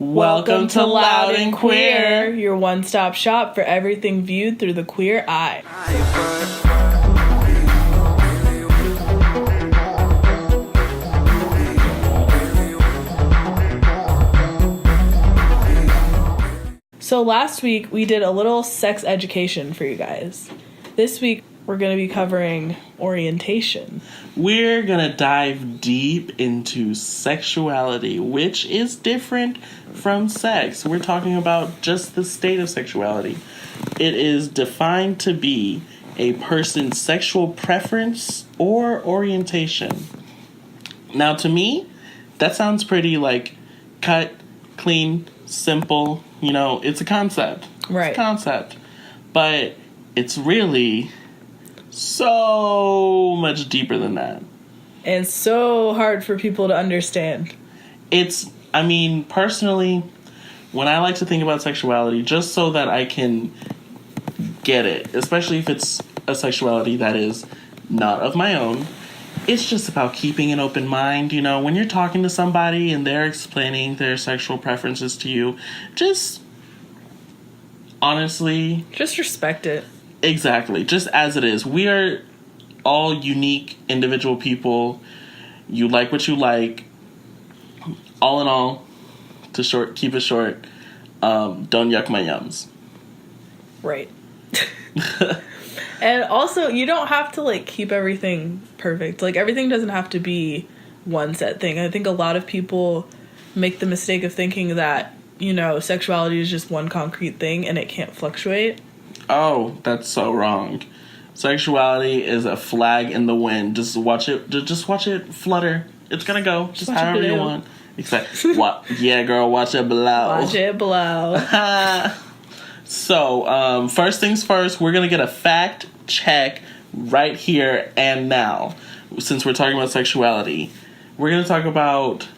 Welcome to Loud and Queer, your one-stop shop for everything viewed through the queer eye. So last week we did a little sex education for you guys. This week we're going to be covering orientation. We're going to dive deep into sexuality, which is different from sex. We're talking about just the state of sexuality. It is defined to be a person's sexual preference or orientation. Now, to me, that sounds pretty like cut, clean, simple. You know, it's a concept. Right. It's a concept. But it's really so much deeper than that. And so hard for people to understand. Personally, when I like to think about sexuality, just so that I can get it, especially if it's a sexuality that is not of my own, it's just about keeping an open mind. You know, when you're talking to somebody and they're explaining their sexual preferences to you, just honestly... just respect it. Exactly. Just as it is. We are all unique, individual people. You like what you like. All in all, keep it short, don't yuck my yums. Right. And also, you don't have to, keep everything perfect. Everything doesn't have to be one set thing. I think a lot of people make the mistake of thinking that, sexuality is just one concrete thing and it can't fluctuate. Oh, that's so wrong. Sexuality is a flag in the wind. Just watch it. Just watch it flutter. It's gonna go. Just however you want. Exactly. Yeah, girl. Watch it blow. Watch it blow. So, first things first. We're gonna get a fact check right here and now. Since we're talking about sexuality, we're gonna talk about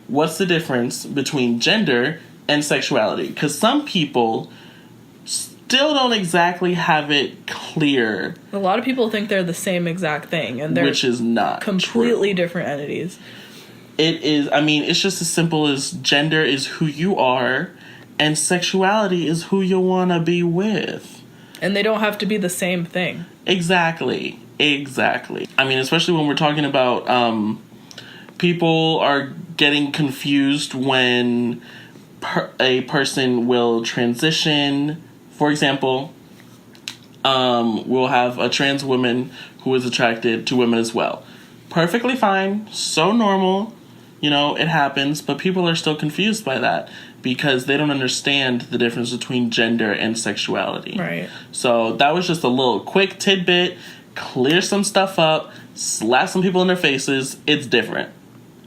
what's the difference between gender and sexuality. Because some people still don't exactly have it clear. A lot of people think they're the same exact thing, and they're which is not completely true. Different entities. It is. It's just as simple as gender is who you are, and sexuality is who you want to be with. And they don't have to be the same thing. Exactly. Especially when we're talking about people are getting confused when a person will transition. For example, we'll have a trans woman who is attracted to women as well. Perfectly fine. So normal. It happens. But people are still confused by that because they don't understand the difference between gender and sexuality. Right. So that was just a little quick tidbit. Clear some stuff up. Slap some people in their faces. It's different.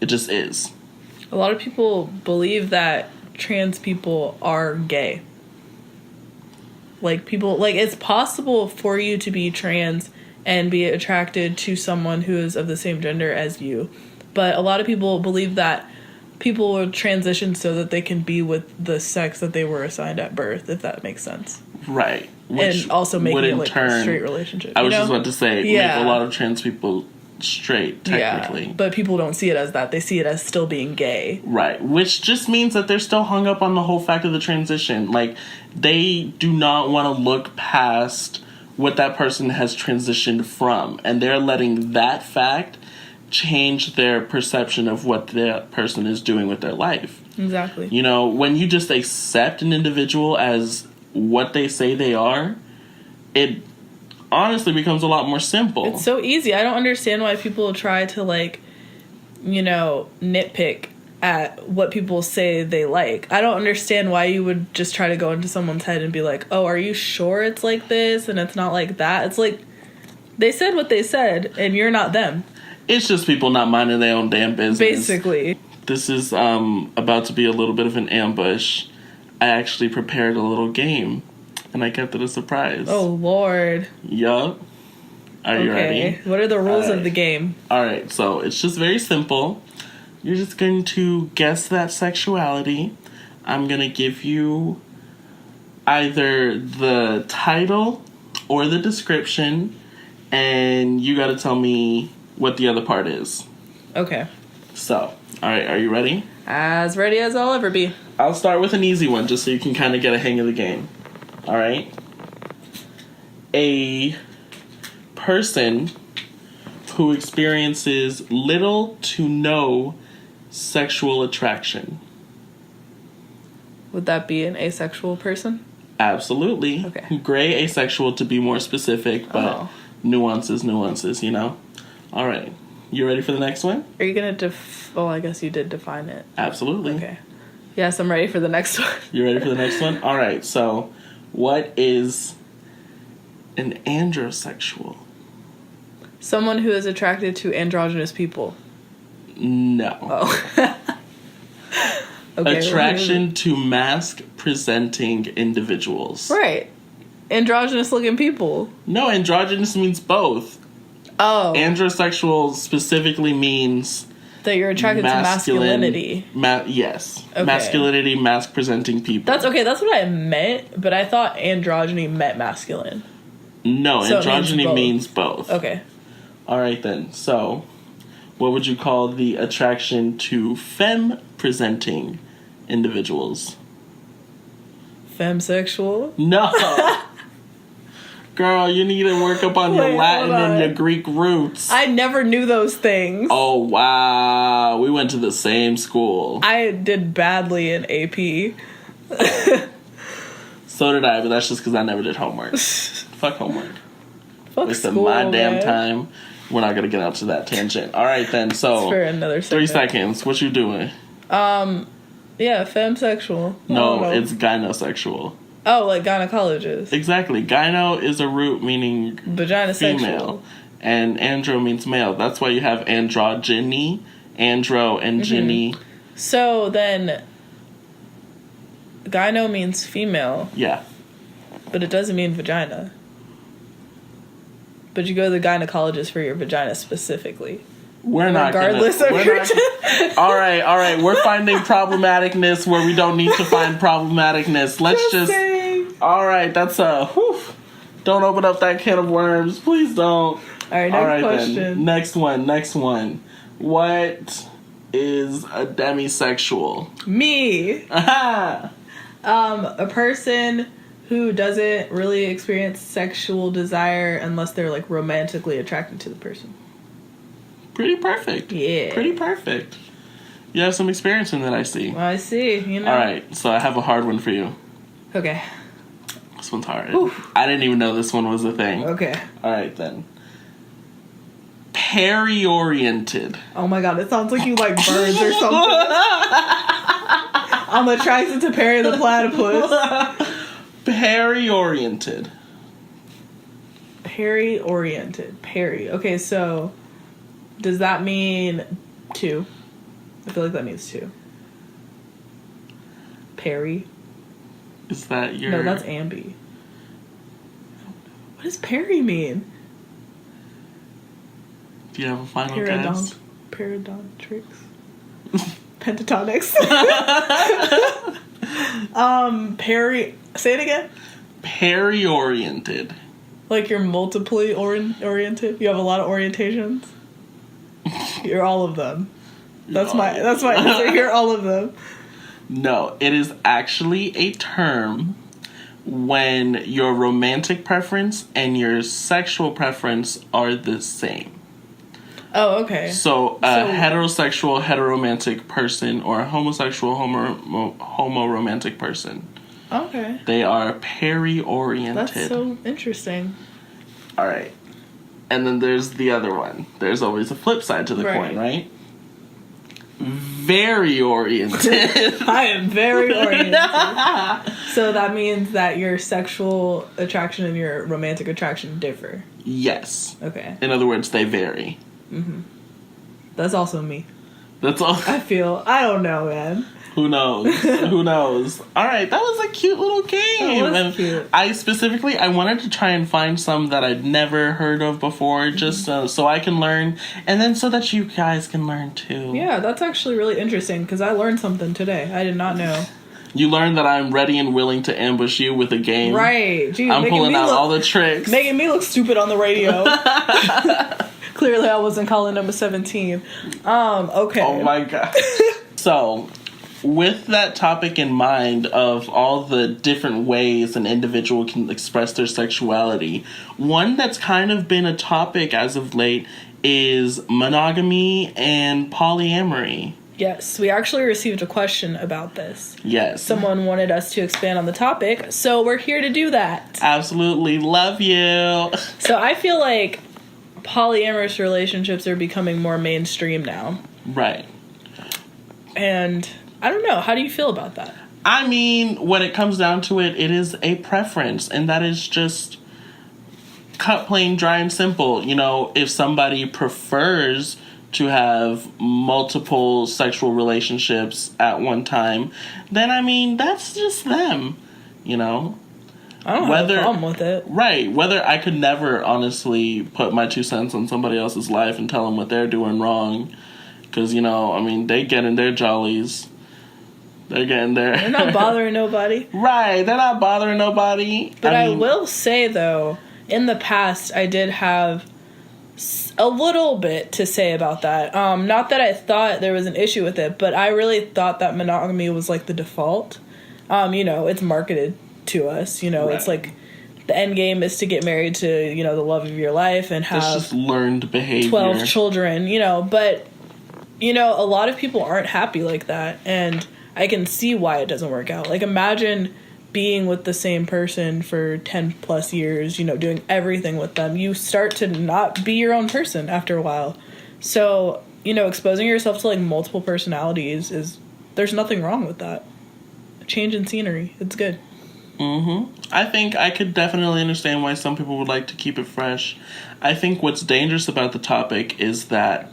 It just is. A lot of people believe that trans people are gay. It's possible for you to be trans and be attracted to someone who is of the same gender as you. But a lot of people believe that people will transition so that they can be with the sex that they were assigned at birth, if that makes sense. Right. And also making it a straight relationship. I was just about to say, make a lot of trans people straight, technically. Yeah, but people don't see it as that. They see it as still being gay. Right, which just means that they're still hung up on the whole fact of the transition. They do not want to look past what that person has transitioned from. And they're letting that fact change their perception of what that person is doing with their life. Exactly. When you just accept an individual as what they say they are, it honestly becomes a lot more simple. It's so easy. I don't understand why people try to nitpick at what people say they like. I don't understand why you would just try to go into someone's head and be like, oh, are you sure it's like this and it's not like that? It's like they said what they said and you're not them. It's just people not minding their own damn business. Basically. This is about to be a little bit of an ambush. I actually prepared a little game. And I kept it a surprise. Oh, Lord. Yup. Are you ready? What are the rules of the game? Alright, so it's just very simple. You're just going to guess that sexuality. I'm going to give you either the title or the description, and you got to tell me what the other part is. Okay. So, alright, are you ready? As ready as I'll ever be. I'll start with an easy one just so you can kind of get a hang of the game. All right? A person who experiences little to no sexual attraction. Would that be an asexual person? Absolutely. Okay. Gray asexual to be more specific, but nuances, you know? All right. You ready for the next one? Are you going to I guess you did define it. Absolutely. Okay. Yes, I'm ready for the next one. You ready for the next one? All right. So, what is an androsexual? Someone who is attracted to androgynous people. No. Oh. Okay, Attraction to mask-presenting individuals. Right. Androgynous-looking people. No, androgynous means both. Oh. Androsexual specifically means... that you're attracted to masculinity. Yes. Okay. Masculinity, mask-presenting people. That's what I meant, but I thought androgyny meant masculine. No, So androgyny means both. Okay. All right, then. So, what would you call the attraction to femme-presenting individuals? Femsexual? No. Girl, you need to work up on your Latin and your Greek roots. I never knew those things. Oh, wow. We went to the same school. I did badly in AP. So did I, but that's just because I never did homework. Fuck homework. Fuck Wasting school, my damn man. time. We're not going to get out to that tangent. All right, then. So, It's for another 3 segment. seconds. What you doing? Yeah, femsexual. No, it's gynosexual. Oh, like gynecologist. Exactly. Gyno is a root meaning Vagina female. sexual. And andro means male. That's why you have androgyny, andro, and ginny. So then, gyno means female, Yeah. but it doesn't mean vagina. But you go to the gynecologist for your vagina specifically. We're not Regardless gonna, of we're your... not, all right. We're finding problematicness where we don't need to find problematicness. Let's just saying. all right, that's a whew. Don't open up that can of worms. Please don't. All right, next question. Then. Next one. What is a demisexual? Me. Aha! A person who doesn't really experience sexual desire unless they're like romantically attracted to the person. Pretty perfect. Yeah. Pretty perfect. You have some experience in that, I see. Well, I see, you know. All right, so I have a hard one for you. Okay. This one's hard. Oof. I didn't even know this one was a thing. Okay. All right, then. Peri-oriented. Oh my god, it sounds like you like birds or something. I'm attracted to Perry the platypus. Peri-oriented. Perry-oriented. Perry. Okay, so does that mean 2? I feel like that means 2. Perry. Is that your... No, that's Ambi. What does Perry mean? Do you have a final guess? Parodontrics. Pentatonics. Perry. Say it again. Peri-oriented. Like you're multiply oriented. You have a lot of orientations. You're all of them. That's my answer. You're all of them. No, it is actually a term when your romantic preference and your sexual preference are the same. Oh, okay. So a heterosexual, heteromantic person or a homosexual, homoromantic person. Okay. They are peri-oriented. That's so interesting. All right. And then there's the other one. There's always a flip side to the coin, right? Very oriented. I am very oriented. So that means that your sexual attraction and your romantic attraction differ. Yes. Okay. In other words, they vary. Mm-hmm. That's also me. That's all. I don't know, man. Who knows? Who knows? All right, that was a cute little game. That was cute. I wanted to try and find some that I'd never heard of before, just so I can learn, and then so that you guys can learn too. Yeah, that's actually really interesting because I learned something today. I did not know. You learned that I'm ready and willing to ambush you with a game. Right. Jeez, I'm pulling out all the tricks. Making me look stupid on the radio. Clearly I wasn't calling number 17. Okay. Oh my god. So, with that topic in mind of all the different ways an individual can express their sexuality, one that's kind of been a topic as of late is monogamy and polyamory. Yes, we actually received a question about this. Yes. Someone wanted us to expand on the topic, so we're here to do that. Absolutely. Love you. So I feel like polyamorous relationships are becoming more mainstream now. Right. And I don't know. How do you feel about that? I mean, when it comes down to it, it is a preference, and that is just cut plain, dry, and simple. You know, if somebody prefers to have multiple sexual relationships at one time, then, I mean, that's just them, you know? I don't have a problem with it. Right. Whether I could never, honestly, put my 2 cents on somebody else's life and tell them what they're doing wrong. Because, you know, I mean, they getting their jollies. They're getting there. They're not bothering nobody. Right. They're not bothering nobody. But I will say, though, in the past, I did have a little bit to say about that. Not that I thought there was an issue with it, but I really thought that monogamy was, like, the default. You know, it's marketed to us. You know, It's like the end game is to get married to, you know, the love of your life and have it's just learned behavior. 12 children, you know. But, you know, a lot of people aren't happy like that. And I can see why it doesn't work out. Like, imagine being with the same person for 10 plus years, you know, doing everything with them. You start to not be your own person after a while. So, you know, exposing yourself to, like, multiple personalities there's nothing wrong with that. A change in scenery. It's good. I think I could definitely understand why some people would like to keep it fresh. I think what's dangerous about the topic is that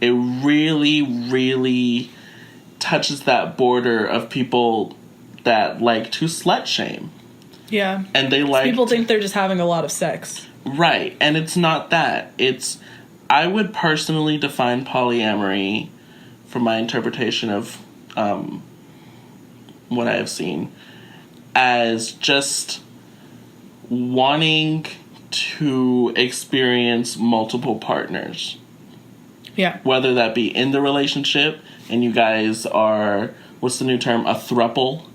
it really, really touches that border of people that like to slut shame. Yeah. And they like... People think they're just having a lot of sex. Right. And it's not that. It's... I would personally define polyamory, from my interpretation of what I have seen, as just wanting to experience multiple partners. Yeah. Whether that be in the relationship and you guys are, what's the new term? A throuple?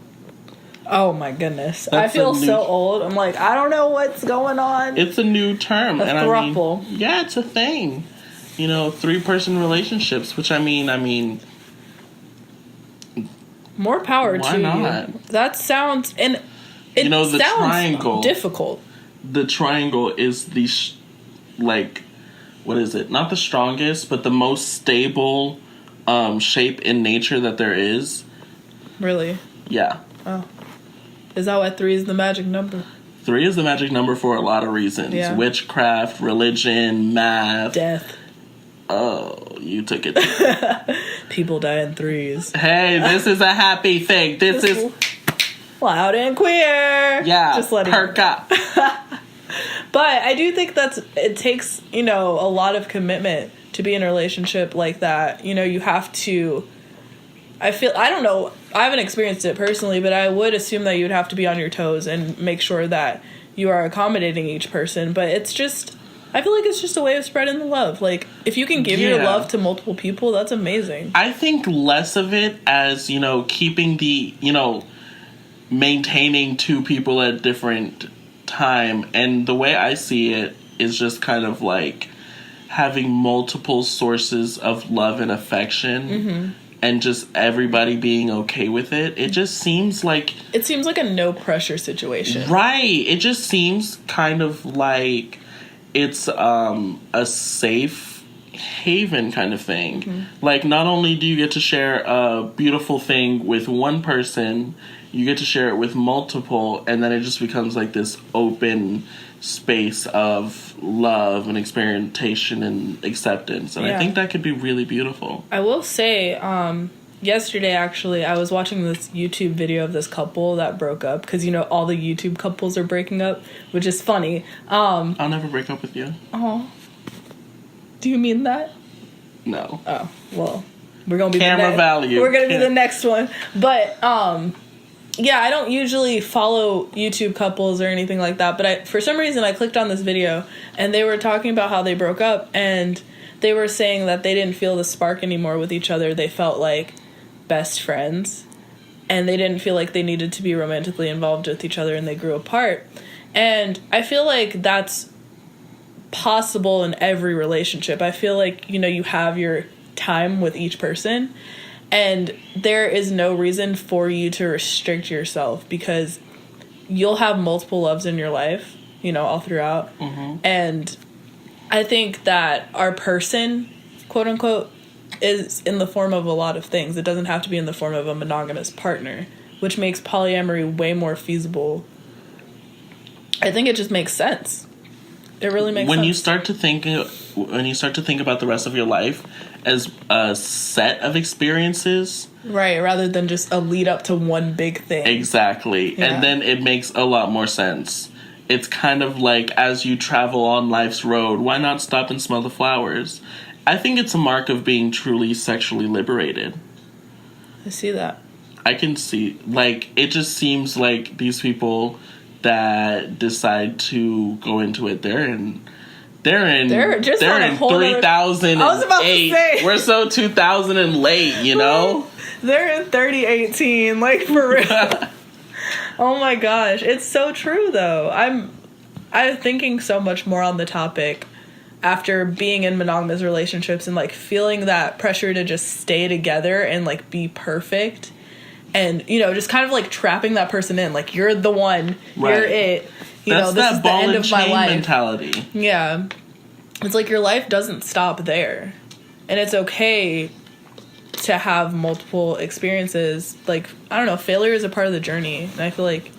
Oh my goodness. I feel so old. I'm like, I don't know what's going on. It's a new term. A throuple. I mean, yeah, it's a thing. You know, 3-person relationships, which I mean... More power to you. Why not? That sounds... And it sounds triangle, difficult. The triangle is the, like, what is it? Not the strongest, but the most stable shape in nature that there is. Really? Yeah. Oh. Is that why 3 is the magic number? 3 is the magic number for a lot of reasons. Yeah. Witchcraft, religion, math. Death. Oh, you took it. People die in 3s. Hey, this is a happy thing. This is... Loud and queer. Yeah, just letting perk up. But I do think it takes, you know, a lot of commitment to be in a relationship like that. You know, you have to... I don't know, I haven't experienced it personally, but I would assume that you would have to be on your toes and make sure that you are accommodating each person. But it's just... I feel like it's just a way of spreading the love. Like, if you can give your love to multiple people, that's amazing. I think less of it as, you know, keeping the, you know, maintaining 2 people at different time. And the way I see it is just kind of like having multiple sources of love and affection and just everybody being okay with it. It just seems like... It seems like a no pressure situation. Right. It just seems kind of like... It's a safe haven kind of thing. Like, not only do you get to share a beautiful thing with one person, you get to share it with multiple, and then it just becomes like this open space of love and experimentation and acceptance. And I think that could be really beautiful. I will say, yesterday, actually, I was watching this YouTube video of this couple that broke up. Because, you know, all the YouTube couples are breaking up, which is funny. I'll never break up with you. Oh. Do you mean that? No. Oh, well. We're going to be Camera value. We're going to be the next one. But, yeah, I don't usually follow YouTube couples or anything like that. But for some reason, I clicked on this video. And they were talking about how they broke up. And they were saying that they didn't feel the spark anymore with each other. They felt like best friends, and they didn't feel like they needed to be romantically involved with each other, and they grew apart. And I feel like that's possible in every relationship. I feel like, you know, you have your time with each person, and there is no reason for you to restrict yourself, because you'll have multiple loves in your life, you know, all throughout. Mm-hmm. And I think that our person, quote unquote, is in the form of a lot of things. It doesn't have to be in the form of a monogamous partner, which makes polyamory way more feasible. I think it just makes sense. It really makes sense. When you start to think about the rest of your life as a set of experiences, right, rather than just a lead up to one big thing. Exactly. Yeah. And then it makes a lot more sense. It's kind of like, as you travel on life's road, why not stop and smell the flowers? I think it's a mark of being truly sexually liberated. I see that. I can see, like, it just seems like these people that decide to go into it, they're in 3008. I was about to say. We're so 2000 and late, you know? They're in 3018, like, for real. Oh my gosh, it's so true though. I'm thinking so much more on the topic after being in monogamous relationships and like feeling that pressure to just stay together and like be perfect, and, you know, just kind of like trapping that person in, like, you're the one, right. You're it. You That's know, this is the end of my life mentality. Yeah. It's like your life doesn't stop there. And it's okay to have multiple experiences. Like, I don't know, failure is a part of the journey. And I feel like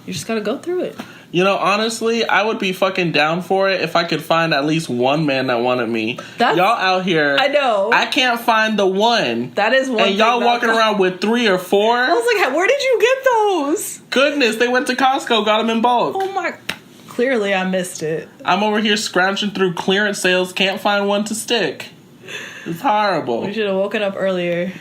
you just gotta go through it. You know, honestly, I would be fucking down for it if I could find at least one man that wanted me. Y'all out here. I know. I can't find the one. That is one. And y'all walking around with 3 or 4. I was like, where did you get those? Goodness, they went to Costco, got them in bulk. Oh my. Clearly, I missed it. I'm over here scrounging through clearance sales, can't find one to stick. It's horrible. We should have woken up earlier.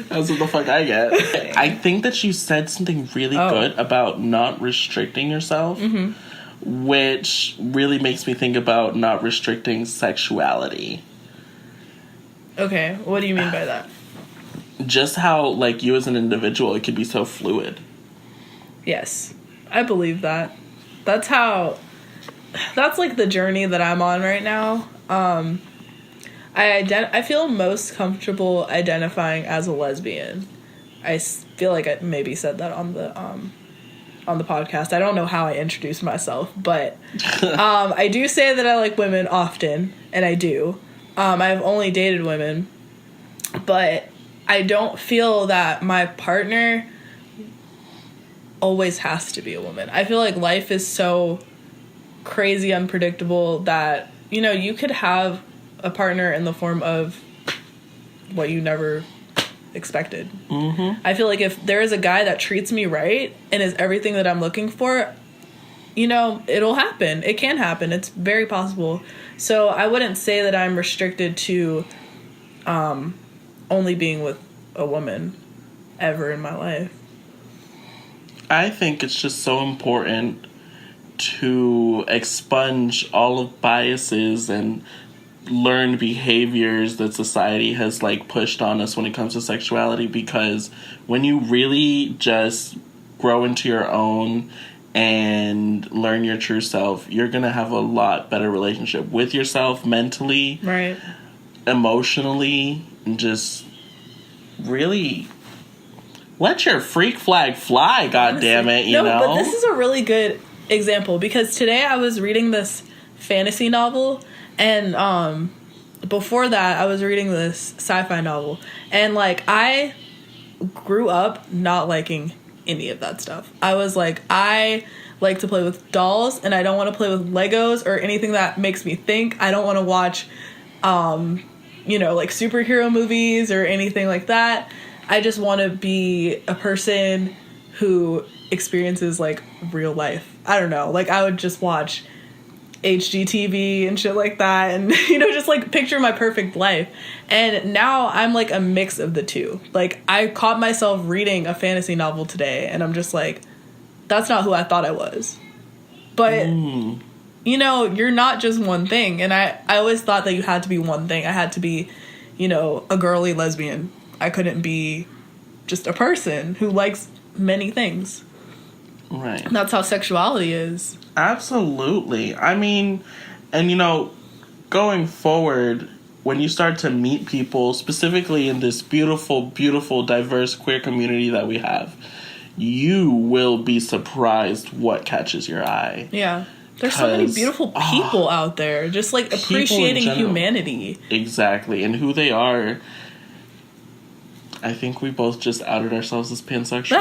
That's what the fuck I get. I think that you said something really good about not restricting yourself, mm-hmm. which really makes me think about not restricting sexuality. Okay, what do you mean by that? Just how, like, you as an individual, it could be so fluid. Yes, I believe that. That's like the journey that I'm on right now. I feel most comfortable identifying as a lesbian. I feel like I maybe said that on the podcast. I don't know how I introduced myself, but I do say that I like women often, and I do. I've only dated women, but I don't feel that my partner always has to be a woman. I feel like life is so crazy unpredictable that, you know, you could have a partner in the form of what you never expected. Mm-hmm. I feel like if there is a guy that treats me right and is everything that I'm looking for, you know, it'll happen. It can happen. It's very possible. So I wouldn't say that I'm restricted to only being with a woman ever in my life. I think it's just so important to expunge all of biases and learned behaviors that society has, like, pushed on us when it comes to sexuality, because when you really just grow into your own and learn your true self, you're gonna have a lot better relationship with yourself mentally, right, emotionally, and just really let your freak flag fly. God damn it, you know. But this is a really good example, because today I was reading this fantasy novel, and before that I was reading this sci-fi novel, and like I grew up not liking any of that stuff. I was like, I like to play with dolls, and I don't want to play with Legos or anything that makes me think. I don't want to watch you know, like superhero movies or anything like that. I just want to be a person who experiences, like, real life. I don't know. Like, I would just watch HGTV and shit like that, and, you know, just, like, picture my perfect life. And now I'm, like, a mix of the two. Like, I caught myself reading a fantasy novel today, and I'm just like, that's not who I thought I was. But, you know, you're not just one thing. And I always thought that you had to be one thing. I had to be, a girly lesbian. I couldn't be just a person who likes many things. Right. And that's how sexuality is. Absolutely. I mean, and going forward, when you start to meet people, specifically in this beautiful, beautiful, diverse queer community that we have, you will be surprised what catches your eye. Yeah. There's so many beautiful people out there, just like appreciating humanity. Exactly. And who they are. I think we both just outed ourselves as pansexual.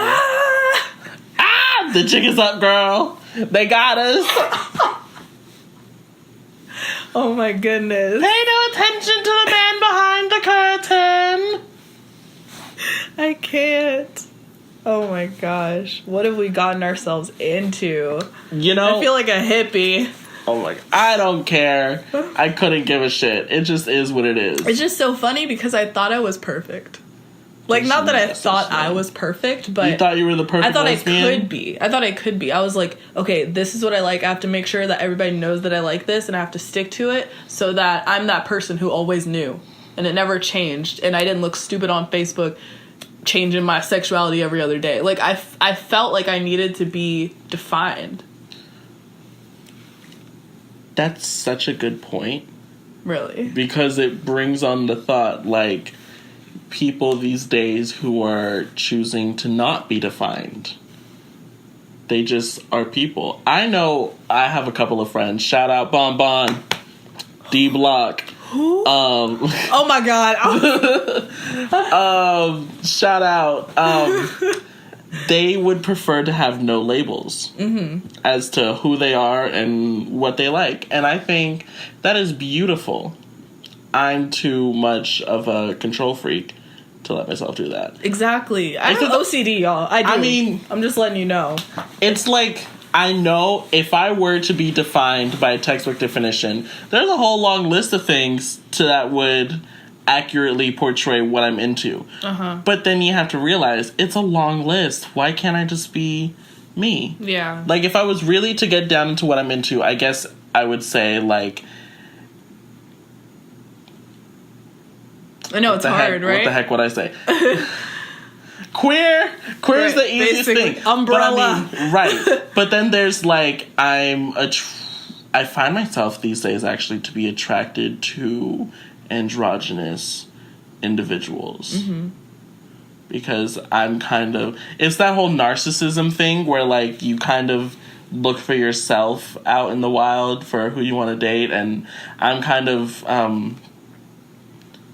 The jig is up, girl. They got us. Oh my goodness. Pay no attention to the man behind the curtain. I can't. Oh my gosh. What have we gotten ourselves into? I feel like a hippie. Oh my God. I don't care. I couldn't give a shit. It just is what it is. It's just so funny because I thought I was perfect. Like, not that I thought I was perfect, but... You thought you were the perfect lesbian? I thought I could be. I was like, okay, this is what I like. I have to make sure that everybody knows that I like this, and I have to stick to it so that I'm that person who always knew. And it never changed. And I didn't look stupid on Facebook changing my sexuality every other day. Like, I felt like I needed to be defined. That's such a good point. Really? Because it brings on the thought, like... people these days who are choosing to not be defined. They just are people. I know I have a couple of friends. Shout out Bon Bon, D Block. Who? Oh my God. Shout out. They would prefer to have no labels as to who they are and what they like. And I think that is beautiful. I'm too much of a control freak to let myself do that. Exactly. I have OCD, y'all. I do. I mean... I'm just letting you know. It's like, I know if I were to be defined by a textbook definition, there's a whole long list of things that would accurately portray what I'm into. Uh-huh. But then you have to realize, it's a long list. Why can't I just be me? Yeah. Like, if I was really to get down into what I'm into, I guess I would say, like... I know it's hard, right? What the heck would I say? Queer is the easiest thing. Umbrella. But right. But then there's like, I find myself these days actually to be attracted to androgynous individuals. Mm-hmm. Because I'm kind of... It's that whole narcissism thing where like you kind of look for yourself out in the wild for who you want to date. And I'm kind of...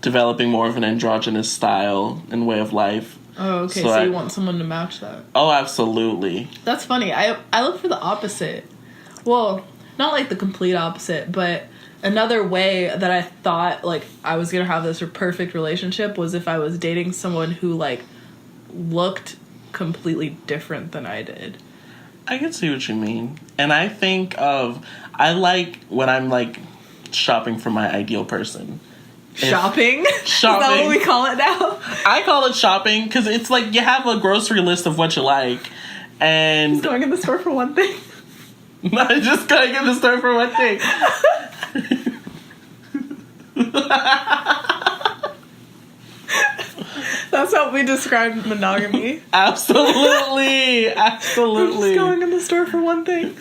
developing more of an androgynous style and way of life. Oh, okay. So you want someone to match that? Oh, absolutely. That's funny. I look for the opposite. Well, not like the complete opposite, but another way that I thought like I was gonna have this perfect relationship was if I was dating someone who like looked completely different than I did. I can see what you mean. And I like when I'm like shopping for my ideal person. Shopping? Is that what we call it now? I call it shopping because it's like you have a grocery list of what you like, and just going in the store for one thing. Not just going in the store for one thing. That's how we describe monogamy. Absolutely. Just going in the store for one thing.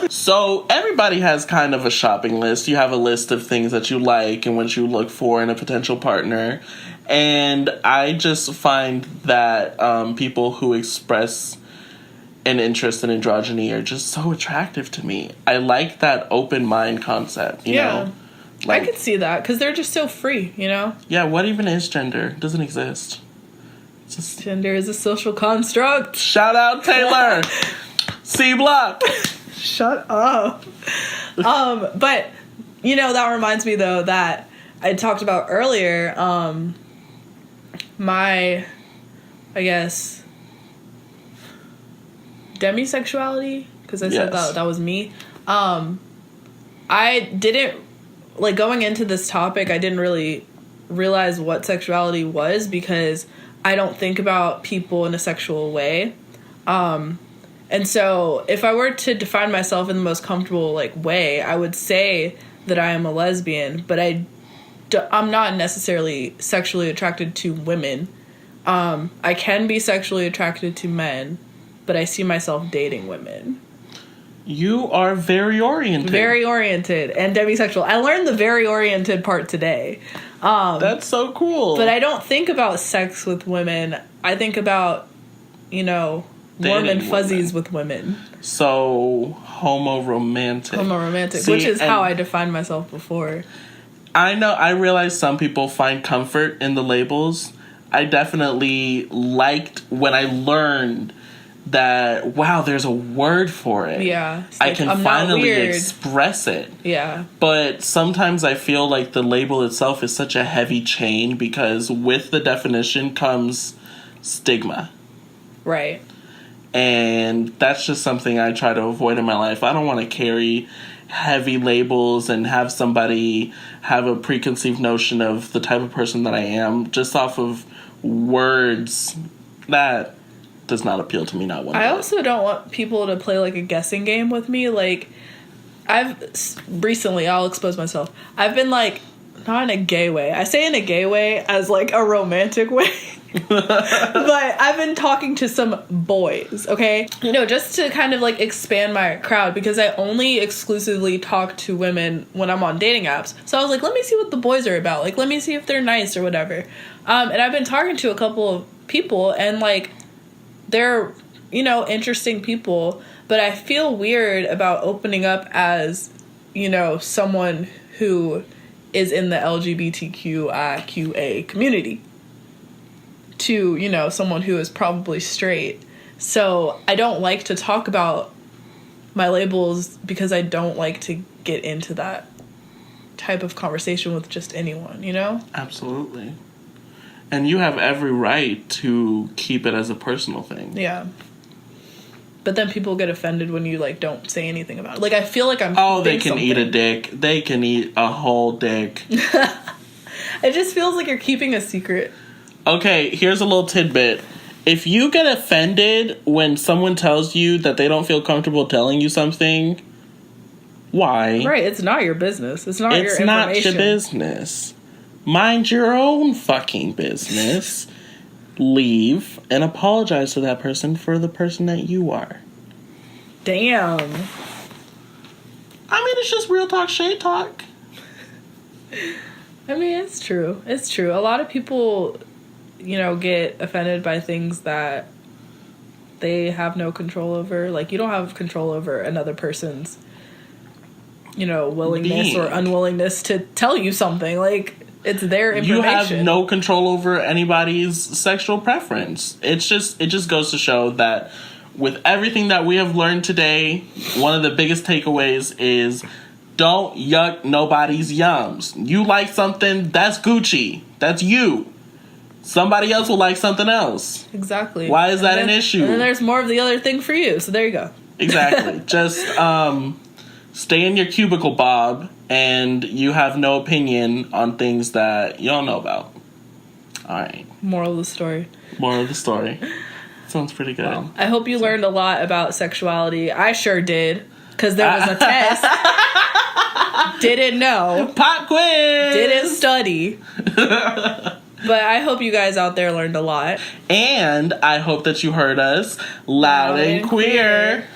So everybody has kind of a shopping list. You have a list of things that you like and what you look for in a potential partner. And I just find that people who express an interest in androgyny are just so attractive to me. I like that open mind concept, you know? Like, I could see that because they're just so free, you know? Yeah, what even is gender? It doesn't exist. Gender is a social construct. Shout out Taylor. C Block. Shut up. But that reminds me though that I talked about earlier. My, I guess, demisexuality, because I said that was me. I didn't like going into this topic. I didn't really realize what sexuality was because I don't think about people in a sexual way. And so if I were to define myself in the most comfortable like way, I would say that I am a lesbian, but I I'm not necessarily sexually attracted to women. I can be sexually attracted to men, but I see myself dating women. You are very oriented. Very oriented and demisexual. I learned the very oriented part today. That's so cool. But I don't think about sex with women. I think about, warm and fuzzies with women. So, homo-romantic. Homo-romantic, which is how I defined myself before. I know, I realize some people find comfort in the labels. I definitely liked when I learned that, wow, there's a word for it. Yeah. I can finally express it. Yeah. But sometimes I feel like the label itself is such a heavy chain because with the definition comes stigma. Right. And that's just something I try to avoid in my life. I don't want to carry heavy labels and have somebody have a preconceived notion of the type of person that I am just off of words. That does not appeal to me, not one bit. I also don't want people to play like a guessing game with me. Like, I'll expose myself. I've been like, not in a gay way. I say in a gay way as like a romantic way. But I've been talking to some boys, okay? Just to kind of like expand my crowd because I only exclusively talk to women when I'm on dating apps. So I was like, let me see what the boys are about. Like, let me see if they're nice or whatever. And I've been talking to a couple of people and like, they're, interesting people, but I feel weird about opening up as, someone who is in the LGBTQIA community to, someone who is probably straight. So I don't like to talk about my labels because I don't like to get into that type of conversation with just anyone, Absolutely. And you have every right to keep it as a personal thing. Yeah. But then people get offended when you, like, don't say anything about it. Like, I feel like I'm... Oh, they can eat a dick. They can eat a whole dick. It just feels like you're keeping a secret. Okay, here's a little tidbit. If you get offended when someone tells you that they don't feel comfortable telling you something, why? Right, it's not your business. It's not your information. It's not your business. Mind your own fucking business. Leave and apologize to that person for the person that you are. Damn. I mean, it's just real talk, shade talk. I mean, it's true. It's true. A lot of people, get offended by things that they have no control over. Like, you don't have control over another person's, willingness or unwillingness to tell you something. Like, it's their information. You have no control over anybody's sexual preference. It just goes to show that with everything that we have learned today, one of the biggest takeaways is don't yuck nobody's yums. You like something, that's Gucci. That's you. Somebody else will like something else. Exactly. Why is that an issue? And then there's more of the other thing for you. So there you go. Exactly. Just stay in your cubicle, Bob, and you have no opinion on things that you don't know about. All right. Moral of the story. Moral of the story. Sounds pretty good. Well, I hope you learned a lot about sexuality. I sure did, because there was a test. Didn't know. Pop quiz! Didn't study. But I hope you guys out there learned a lot. And I hope that you heard us loud and queer.